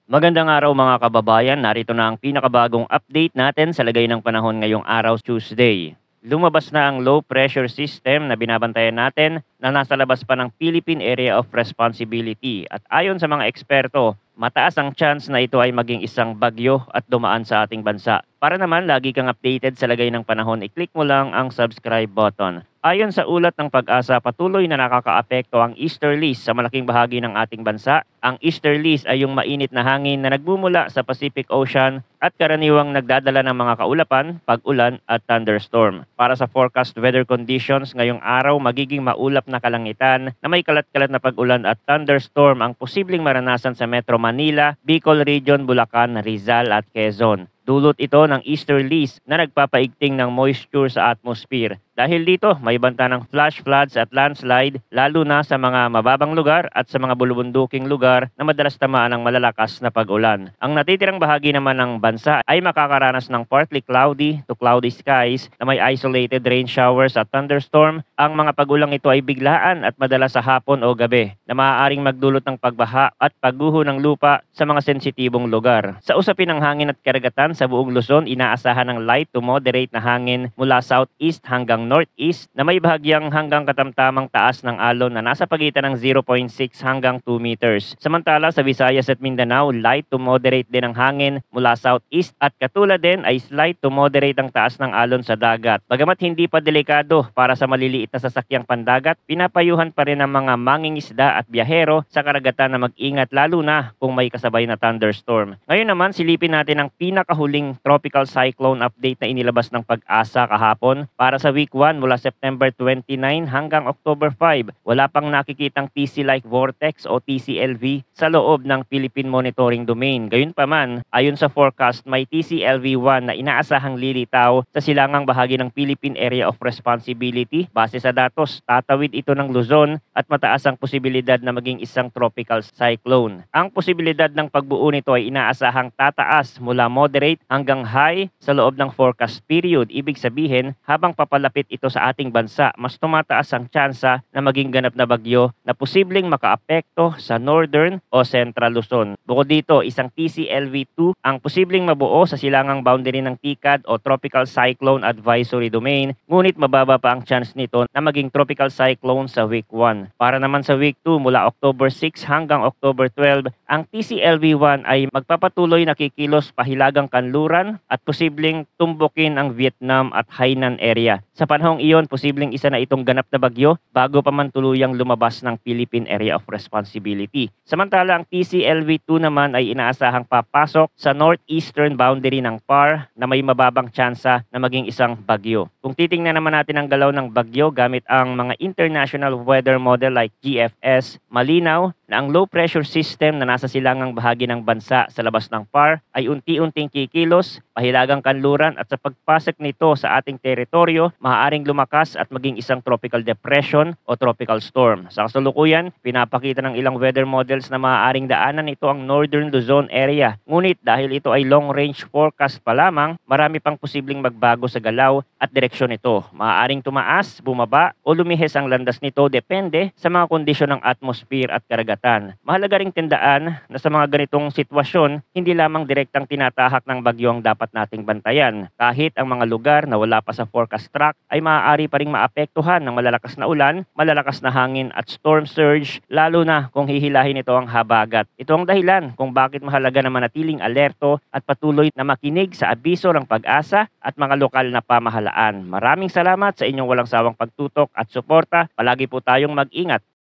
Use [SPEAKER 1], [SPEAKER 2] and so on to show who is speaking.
[SPEAKER 1] Magandang araw mga kababayan, narito na ang pinakabagong update natin sa lagay ng panahon ngayong araw Tuesday. Lumabas na ang low pressure system na binabantayan natin na nasa labas pa ng Philippine Area of Responsibility at ayon sa mga eksperto, mataas ang chance na ito ay maging isang bagyo at dumaan sa ating bansa. Para naman lagi kang updated sa lagay ng panahon, i-click mo lang ang subscribe button. Ayon sa ulat ng Pag-asa, patuloy na nakakaapekto ang easterlies sa malaking bahagi ng ating bansa. Ang easterlies ay yung mainit na hangin na nagmumula sa Pacific Ocean at karaniwang nagdadala ng mga kaulapan, pag-ulan at thunderstorm. Para sa forecast weather conditions, ngayong araw magiging maulap na kalangitan na may kalat-kalat na pag-ulan at thunderstorm ang posibleng maranasan sa Metro Manila, Bicol Region, Bulacan, Rizal at Quezon. Dulot ito ng easterlies na nagpapaigting ng moisture sa atmosphere. Dahil dito, may banta ng flash floods at landslide lalo na sa mga mababang lugar at sa mga bulubunduking lugar na madalas tamaan ng malalakas na pag-ulan. Ang natitirang bahagi naman ng bansa ay makakaranas ng partly cloudy to cloudy skies na may isolated rain showers at thunderstorm. Ang mga pag-ulang ito ay biglaan at madalas sa hapon o gabi na maaaring magdulot ng pagbaha at pagguho ng lupa sa mga sensitibong lugar. Sa usapin ng hangin at karagatan sa buong Luzon, inaasahan ng light to moderate na hangin mula southeast hanggang northeast na may bahagyang hanggang katamtamang taas ng alon na nasa pagitan ng 0.6 hanggang 2 meters. Samantala sa Visayas at Mindanao, light to moderate din ang hangin mula southeast at katulad din ay slight to moderate ang taas ng alon sa dagat. Bagamat hindi pa delikado para sa maliliit na sasakyang pandagat, pinapayuhan pa rin ang mga mangingisda at biyahero sa karagatan na mag-ingat lalo na kung may kasabay na thunderstorm. Ngayon naman silipin natin ang pinakahuling tropical cyclone update na inilabas ng Pag-asa kahapon para sa week 1 mula September 29 hanggang October 5. Wala pang nakikitang TC-like vortex o TCLV sa loob ng Philippine Monitoring Domain. Gayunpaman, ayon sa forecast, may TCLV-1 na inaasahang lilitaw sa silangang bahagi ng Philippine Area of Responsibility. Base sa datos, tatawid ito ng Luzon at mataas ang posibilidad na maging isang tropical cyclone. Ang posibilidad ng pagbuo nito ay inaasahang tataas mula moderate hanggang high sa loob ng forecast period. Ibig sabihin, habang papalapit ito sa ating bansa, mas tumataas ang tsansa na maging ganap na bagyo na posibleng makaapekto sa northern o central Luzon. Bukod dito, isang TCLV-2 ang posibleng mabuo sa silangang boundary ng TICAD o Tropical Cyclone Advisory Domain, ngunit mababa pa ang chance nito na maging tropical cyclone sa week 1. Para naman sa week 2 mula October 6 hanggang October 12, ang TCLV-1 ay magpapatuloy na kikilos pahilagang kanluran at posibleng tumbukin ang Vietnam at Hainan area. Sa panahong iyon, posibleng isa na itong ganap na bagyo bago pa man tuluyang lumabas ng Philippine Area of Responsibility. Samantala, ang TCLV-2 naman ay inaasahang papasok sa northeastern boundary ng PAR na may mababang tsansa na maging isang bagyo. Kung titingnan naman natin ang galaw ng bagyo gamit ang mga international weather model like GFS, malinaw na ang low pressure system na nasa silangang bahagi ng bansa sa labas ng PAR ay unti-unting kikilos, pahilagang kanluran at sa pagpasok nito sa ating teritoryo, maaaring lumakas at maging isang tropical depression o tropical storm. Sa kasalukuyan, pinapakita ng ilang weather models na maaaring daanan ito ang northern Luzon area. Ngunit dahil ito ay long range forecast pa lamang, marami pang posibleng magbago sa galaw at direksyon nito. Maaaring tumaas, bumaba o lumihis ang landas nito depende sa mga kondisyon ng atmosphere at karagatan. Mahalaga ring tandaan na sa mga ganitong sitwasyon, hindi lamang direktang tinatahak ng bagyo ang dapat nating bantayan. Kahit ang mga lugar na wala pa sa forecast track ay maaari pa ring maapektuhan ng malalakas na ulan, malalakas na hangin at storm surge, lalo na kung hihilahin ito ang habagat. Ito ang dahilan kung bakit mahalaga na manatiling alerto at patuloy na makinig sa abiso ng Pag-asa at mga lokal na pamahalaan. Maraming salamat sa inyong walang sawang pagtutok at suporta. Palagi po tayong mag-ingat.